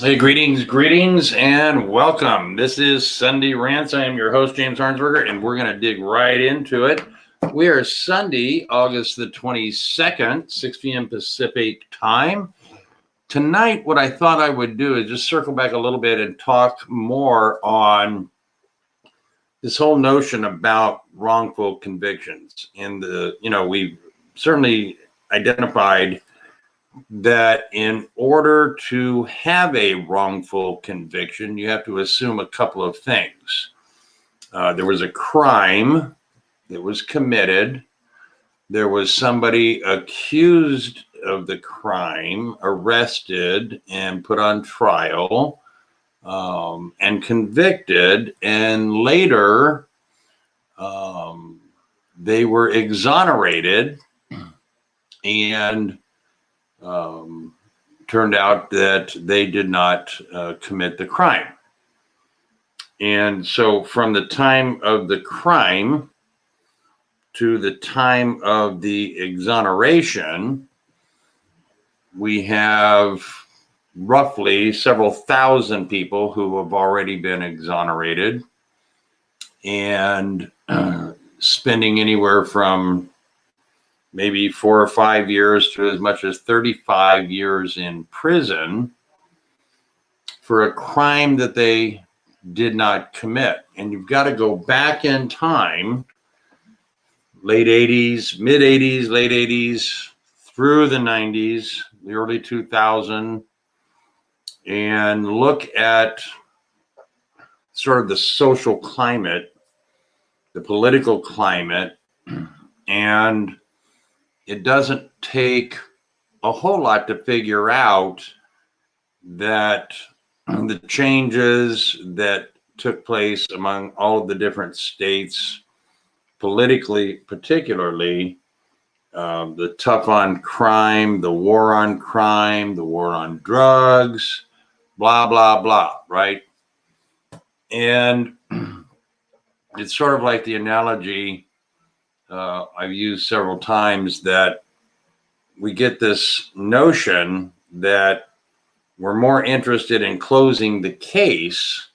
Hey, greetings, and welcome. This is Sunday Rants. I am your host, James Arnsberger, and we're going to dig right into it. We are Sunday, August the 22nd, 6 p.m. Pacific time. Tonight, what I thought I would do is just circle back a little bit and talk more on this whole notion about wrongful convictions. We've certainly identified that in order to have a wrongful conviction, you have to assume a couple of things. There was a crime that was committed. There was somebody accused of the crime, arrested, and put on trial, and convicted, and later they were exonerated and turned out that they did not commit the crime. And so from the time of the crime to the time of the exoneration, we have roughly several thousand people who have already been exonerated and spending anywhere from maybe 4 or 5 years to as much as 35 years in prison for a crime that they did not commit. And you've got to go back in time, late 80s, mid 80s, late 80s, through the 90s, the early 2000s, and look at sort of the social climate, the political climate, and it doesn't take a whole lot to figure out that the changes that took place among all of the different states, politically, particularly, the tough on crime, the war on crime, the war on drugs, blah, blah, blah, right? And it's sort of like the analogy I've used several times that we get this notion that we're more interested in closing the case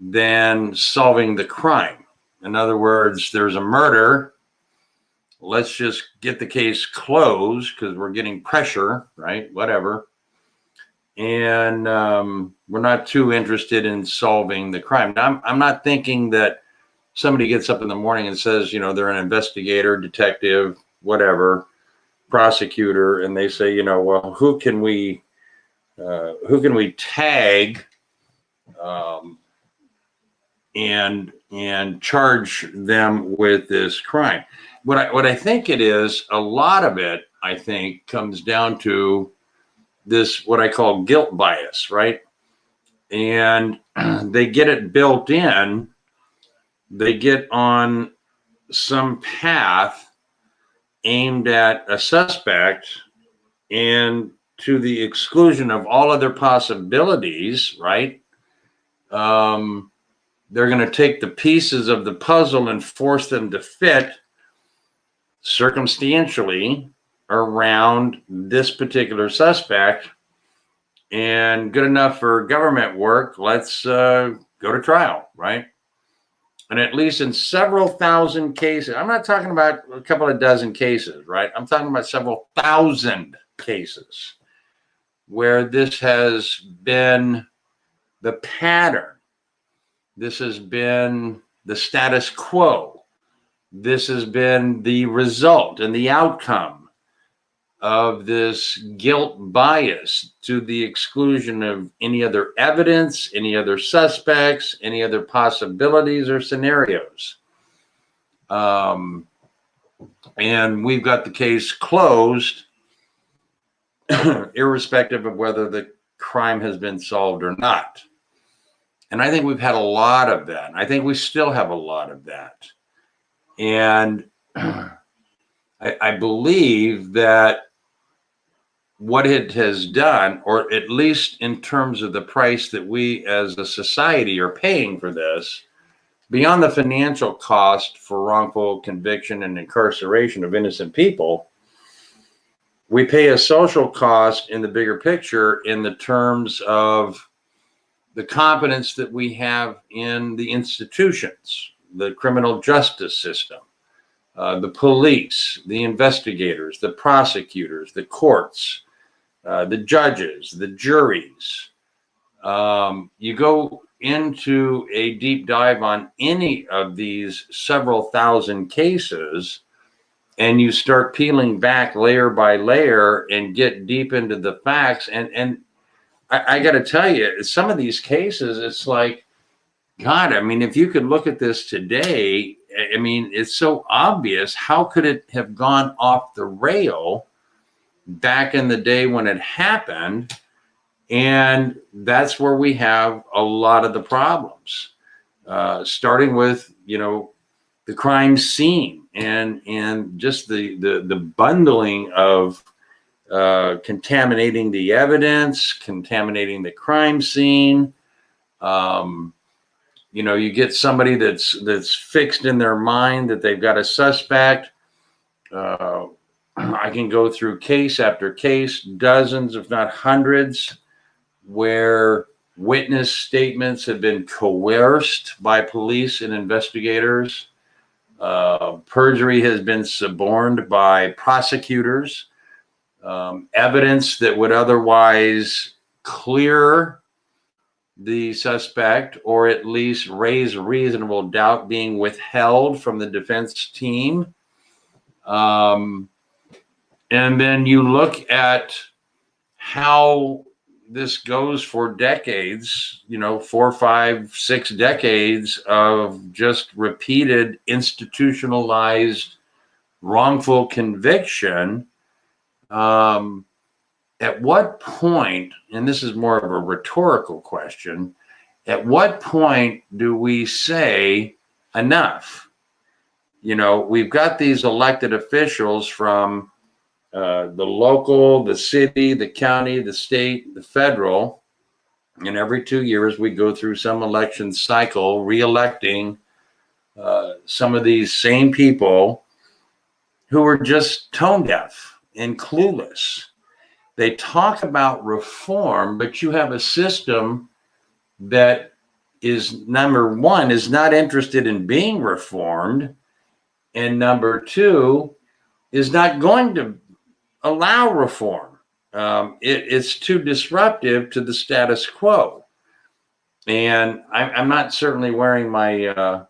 than solving the crime. In other words, there's a murder. Let's just get the case closed because we're getting pressure, right? Whatever. And we're not too interested in solving the crime. Now, I'm not thinking that somebody gets up in the morning and says, they're an investigator, detective, whatever, prosecutor, and they say, well, who can we tag and charge them with this crime? What I think it is, a lot of it, I think, comes down to this, what I call guilt bias, right? And they get it built in. They get on some path aimed at a suspect and to the exclusion of all other possibilities, right? They're going to take the pieces of the puzzle and force them to fit circumstantially around this particular suspect. And good enough for government work, let's go to trial, right? And at least in several thousand cases, I'm not talking about a couple of dozen cases, right? I'm talking about several thousand cases where this has been the pattern. This has been the status quo. This has been the result and the outcome of this guilt bias to the exclusion of any other evidence, any other suspects, any other possibilities or scenarios. And we've got the case closed, irrespective of whether the crime has been solved or not. And I think we've had a lot of that. I think we still have a lot of that. And I believe that what it has done, or at least in terms of the price that we as a society are paying for this, beyond the financial cost for wrongful conviction and incarceration of innocent people, we pay a social cost in the bigger picture in the terms of the competence that we have in the institutions, the criminal justice system, the police, the investigators, the prosecutors, the courts, the judges, the juries. You go into a deep dive on any of these several thousand cases, and you start peeling back layer by layer and get deep into the facts. And I got to tell you, some of these cases, it's like, God, I mean, if you could look at this today, I mean, it's so obvious. How could it have gone off the rail back in the day when it happened? And that's where we have a lot of the problems, starting with, the crime scene and just the bundling of contaminating the evidence, contaminating the crime scene. You get somebody that's fixed in their mind that they've got a suspect. I can go through case after case, dozens, if not hundreds, where witness statements have been coerced by police and investigators. Perjury has been suborned by prosecutors. Evidence that would otherwise clear the suspect or at least raise reasonable doubt being withheld from the defense team. And then you look at how this goes for decades, 4, 5, 6 decades of just repeated institutionalized wrongful conviction. At what point, and this is more of a rhetorical question, at what point do we say enough? We've got these elected officials from the local, the city, the county, the state, the federal, and every 2 years we go through some election cycle, re-electing some of these same people who are just tone deaf and clueless. They talk about reform, but you have a system that is, number one, is not interested in being reformed, and number two, is not going to allow reform. It's too disruptive to the status quo. And I'm not certainly wearing my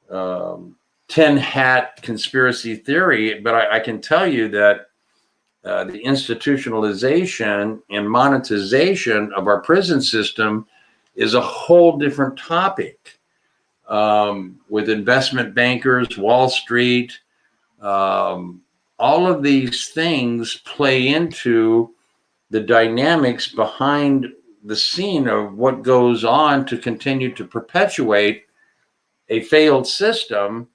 10 hat conspiracy theory, but I can tell you that the institutionalization and monetization of our prison system is a whole different topic, with investment bankers, Wall Street, all of these things play into the dynamics behind the scene of what goes on to continue to perpetuate a failed system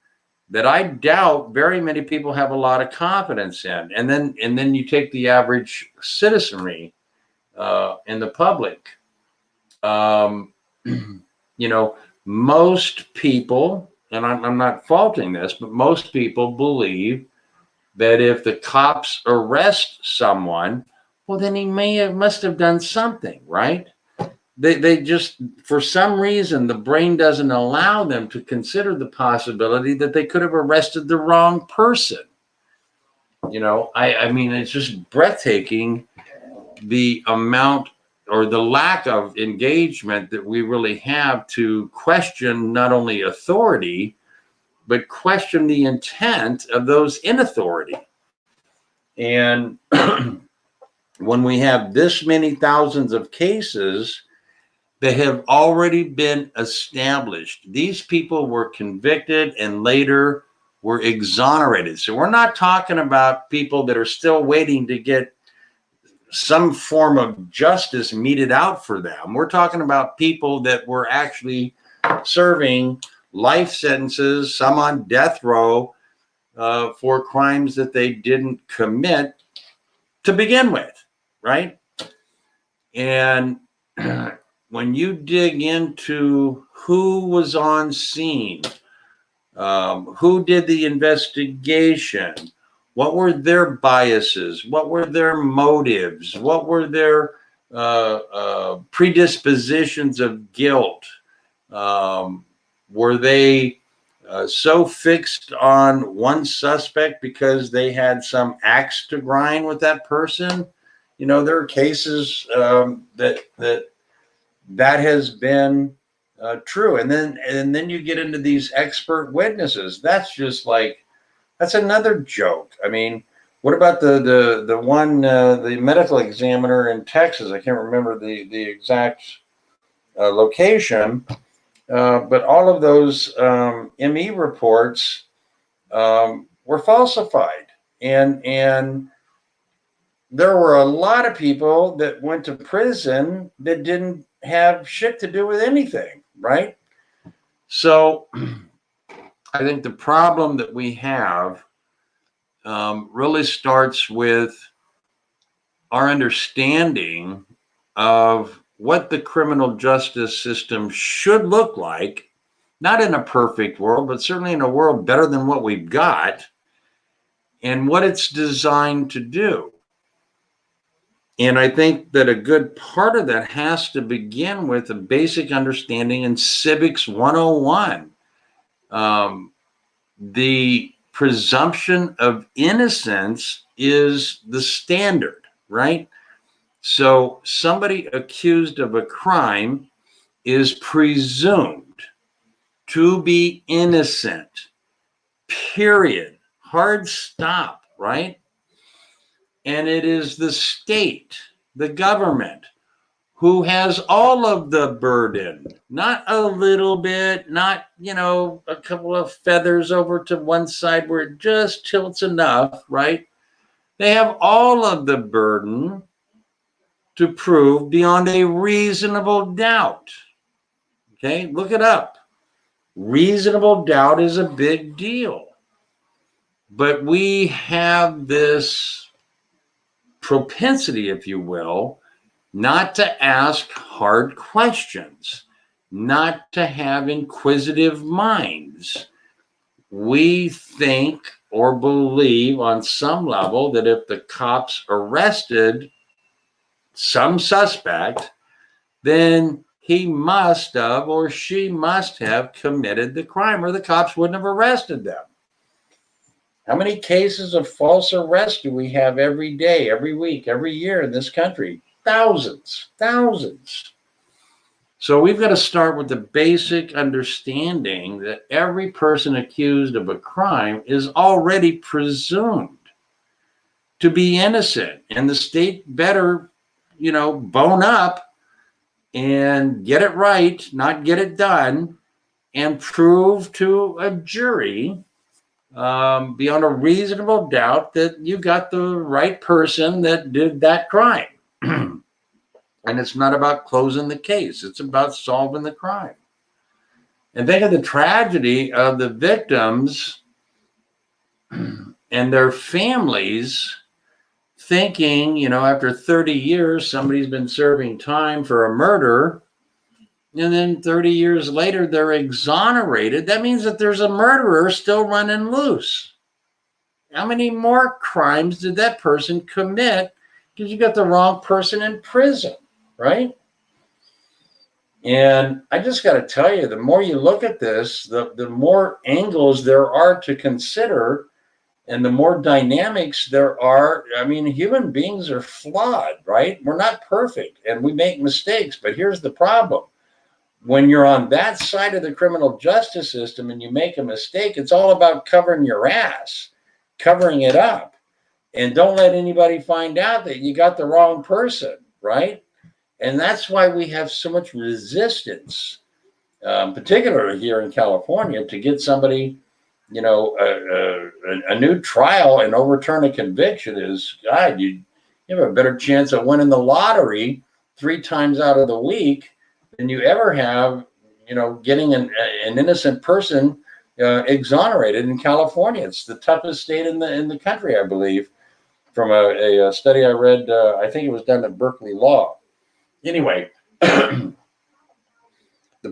that I doubt very many people have a lot of confidence in. And then you take the average citizenry and the public. Most people, and I'm not faulting this, but most people believe that if the cops arrest someone, well, then he must have done something, right? They just, for some reason, the brain doesn't allow them to consider the possibility that they could have arrested the wrong person. I mean, it's just breathtaking, the amount or the lack of engagement that we really have to question not only authority, but question the intent of those in authority. And when we have this many thousands of cases that have already been established, these people were convicted and later were exonerated. So we're not talking about people that are still waiting to get some form of justice meted out for them. We're talking about people that were actually serving life sentences, some on death row, for crimes that they didn't commit to begin with, right? And when you dig into who was on scene, who did the investigation, What were their biases? What were their motives? What were their predispositions of guilt? Were they so fixed on one suspect because they had some axe to grind with that person? There are cases that has been true, and then you get into these expert witnesses. That's another joke. I mean, what about the one the medical examiner in Texas? I can't remember the exact location, but all of those ME reports were falsified, and there were a lot of people that went to prison that didn't have shit to do with anything, right? So I think the problem that we have really starts with our understanding of what the criminal justice system should look like, not in a perfect world, but certainly in a world better than what we've got, and what it's designed to do. And I think that a good part of that has to begin with a basic understanding in Civics 101. The presumption of innocence is the standard, right? So somebody accused of a crime is presumed to be innocent, period. Hard stop, right? And it is the state, the government, who has all of the burden, not a little bit, not, a couple of feathers over to one side where it just tilts enough, right? They have all of the burden to prove beyond a reasonable doubt. Okay, look it up. Reasonable doubt is a big deal. But we have this propensity, if you will, not to ask hard questions, not to have inquisitive minds. We think or believe on some level that if the cops arrested some suspect, then he must have or she must have committed the crime, or the cops wouldn't have arrested them. How many cases of false arrest do we have every day, every week, every year in this country? Thousands. So we've got to start with the basic understanding that every person accused of a crime is already presumed to be innocent, and the state better, bone up and get it right, not get it done, and prove to a jury beyond a reasonable doubt that you got the right person that did that crime. And it's not about closing the case. It's about solving the crime. And think of the tragedy of the victims and their families thinking, after 30 years, somebody's been serving time for a murder, and then 30 years later, they're exonerated. That means that there's a murderer still running loose. How many more crimes did that person commit because you got the wrong person in prison, right? And I just got to tell you, the more you look at this, the more angles there are to consider, and the more dynamics there are. I mean, human beings are flawed, right? We're not perfect, and we make mistakes. But here's the problem. When you're on that side of the criminal justice system and you make a mistake, it's all about covering your ass, covering it up. And don't let anybody find out that you got the wrong person, right? And that's why we have so much resistance, particularly here in California, to get somebody, a new trial and overturn a conviction is, God, you have a better chance of winning the lottery 3 times out of the week than you ever have, getting an innocent person exonerated in California. It's the toughest state in the country, I believe, from a study I read. I think it was done at Berkeley Law. Anyway, the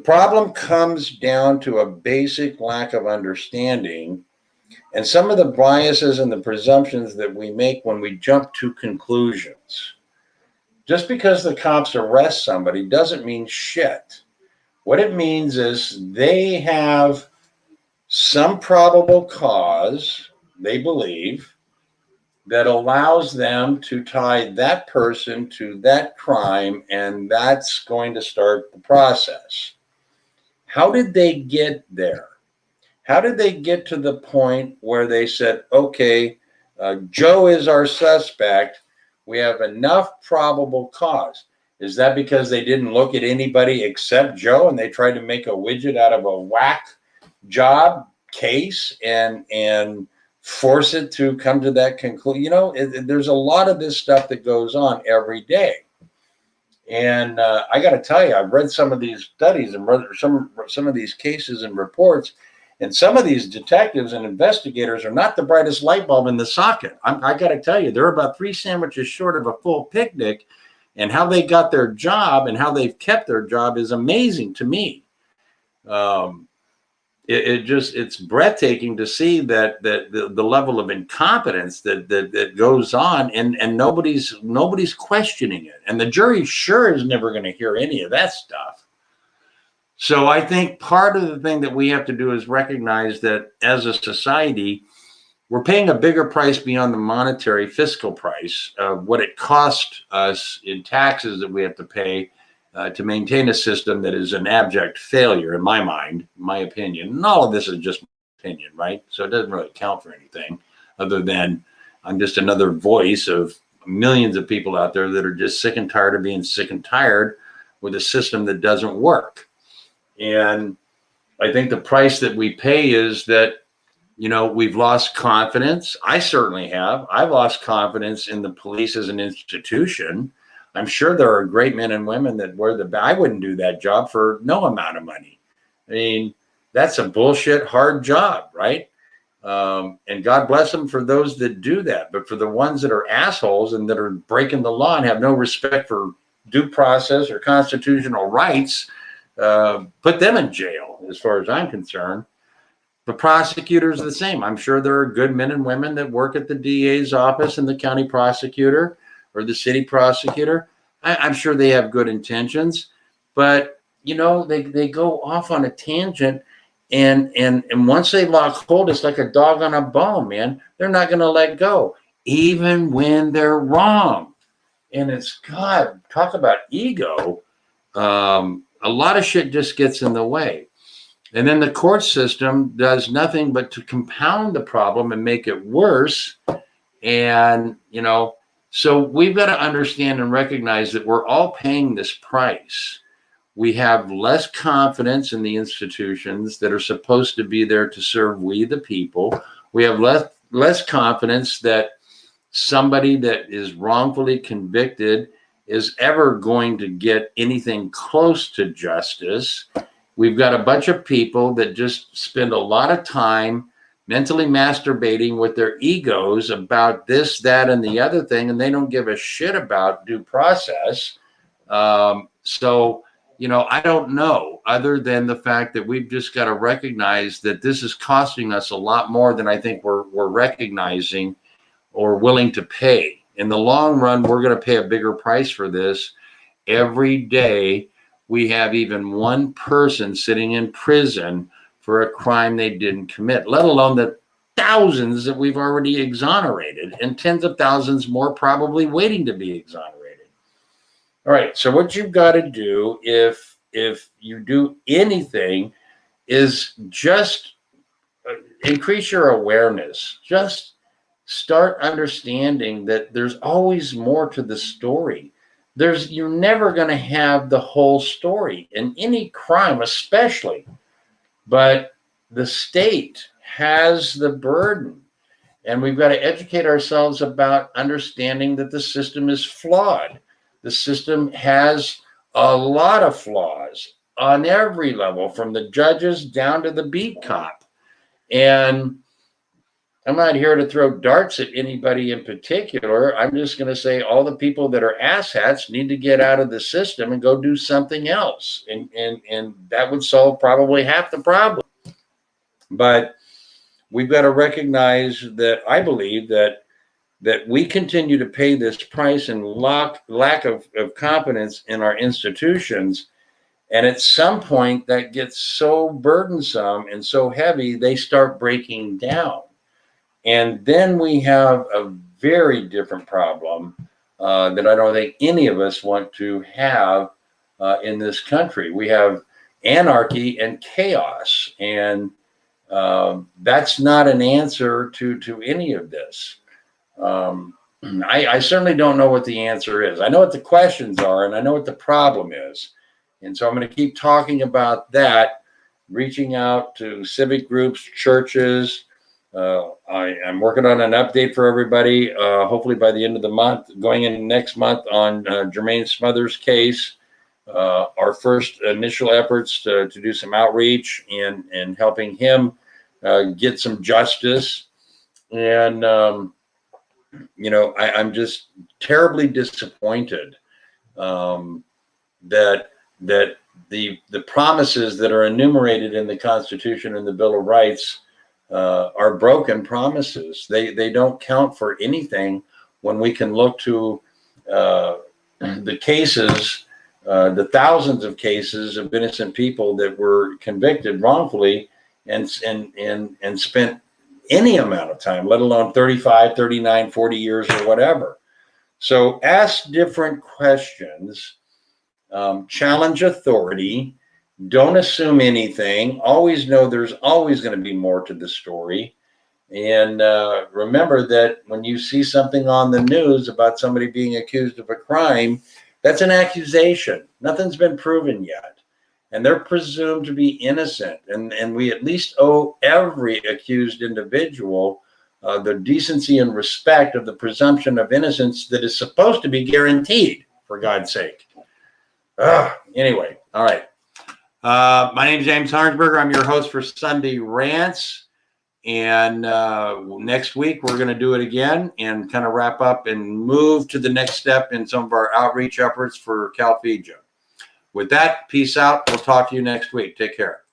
problem comes down to a basic lack of understanding And some of the biases and the presumptions that we make when we jump to conclusions. Just because the cops arrest somebody doesn't mean shit. What it means is they have some probable cause, they believe, that allows them to tie that person to that crime, and that's going to start the process. How did they get there? How did they get to the point where they said, okay, Joe is our suspect. We have enough probable cause. Is that because they didn't look at anybody except Joe and they tried to make a widget out of a whack job case and force it to come to that conclusion? You know, there's a lot of this stuff that goes on every day. And I got to tell you, I've read some of these studies and read some of these cases and reports, and some of these detectives and investigators are not the brightest light bulb in the socket. I got to tell you, they're about 3 sandwiches short of a full picnic, and how they got their job and how they've kept their job is amazing to me. It's breathtaking to see that the level of incompetence that goes on, and nobody's questioning it, and the jury sure is never going to hear any of that stuff. So I think part of the thing that we have to do is recognize that as a society, we're paying a bigger price beyond the monetary fiscal price of what it costs us in taxes that we have to pay to maintain a system that is an abject failure, in my mind, in my opinion. And all of this is just my opinion, right? So it doesn't really count for anything other than I'm just another voice of millions of people out there that are just sick and tired of being sick and tired with a system that doesn't work. And I think the price that we pay is that, you know, we've lost confidence. I certainly have. I've lost confidence in the police as an institution. I'm sure there are great men and women that wear the, I wouldn't do that job for no amount of money. I mean, that's a bullshit hard job, right? And God bless them for those that do that. But for the ones that are assholes and that are breaking the law and have no respect for due process or constitutional rights, put them in jail, as far as I'm concerned. The prosecutors are the same. I'm sure there are good men and women that work at the DA's office and the county prosecutor or the city prosecutor. I'm sure they have good intentions, but you know, they go off on a tangent, and once they lock hold, it's like a dog on a bone, man. They're not going to let go, even when they're wrong. And it's, God, talk about ego. A lot of shit just gets in the way. And then the court system does nothing but to compound the problem and make it worse. And, you know, so we've got to understand and recognize that we're all paying this price. We have less confidence in the institutions that are supposed to be there to serve we the people. We have less confidence that somebody that is wrongfully convicted is ever going to get anything close to justice. We've got a bunch of people that just spend a lot of time mentally masturbating with their egos about this, that, and the other thing, and they don't give a shit about due process. So, you know, I don't know, other than the fact that we've just got to recognize that this is costing us a lot more than I think we're recognizing or willing to pay. In the long run, we're going to pay a bigger price for this. Every day, we have even one person sitting in prison for a crime they didn't commit, let alone the thousands that we've already exonerated, and tens of thousands more probably waiting to be exonerated. All right, so what you've got to do, if you do anything, is just increase your awareness. Just start understanding that there's always more to the story. You're never going to have the whole story in any crime, especially. But the state has the burden, and we've got to educate ourselves about understanding that the system is flawed. The system has a lot of flaws on every level, from the judges down to the beat cop. And I'm not here to throw darts at anybody in particular. I'm just going to say all the people that are asshats need to get out of the system and go do something else. And that would solve probably half the problem. But we've got to recognize that I believe that we continue to pay this price and lack of confidence in our institutions. And at some point that gets so burdensome and so heavy, they start breaking down. And then we have a very different problem that I don't think any of us want to have in this country. We have anarchy and chaos, and that's not an answer to any of this. I certainly don't know what the answer is. I know what the questions are, and I know what the problem is. And so I'm going to keep talking about that, reaching out to civic groups, churches. I'm working on an update for everybody, hopefully by the end of the month, going into next month on Jermaine Smothers' case. Our first initial efforts to do some outreach and helping him get some justice. And, I'm just terribly disappointed that the promises that are enumerated in the Constitution and the Bill of Rights are broken promises. They don't count for anything when we can look to the cases, the thousands of cases of innocent people that were convicted wrongfully and spent any amount of time, let alone 35, 39, 40 years or whatever. So ask different questions, challenge authority, don't assume anything, always know there's always going to be more to the story. And remember that when you see something on the news about somebody being accused of a crime, that's an accusation. Nothing's been proven yet. And they're presumed to be innocent. And we at least owe every accused individual the decency and respect of the presumption of innocence that is supposed to be guaranteed, for God's sake. Anyway, all right. My name is James Harnsberger. I'm your host for Sunday Rants. And next week, we're going to do it again and kind of wrap up and move to the next step in some of our outreach efforts for CalFeeja. With that, peace out. We'll talk to you next week. Take care.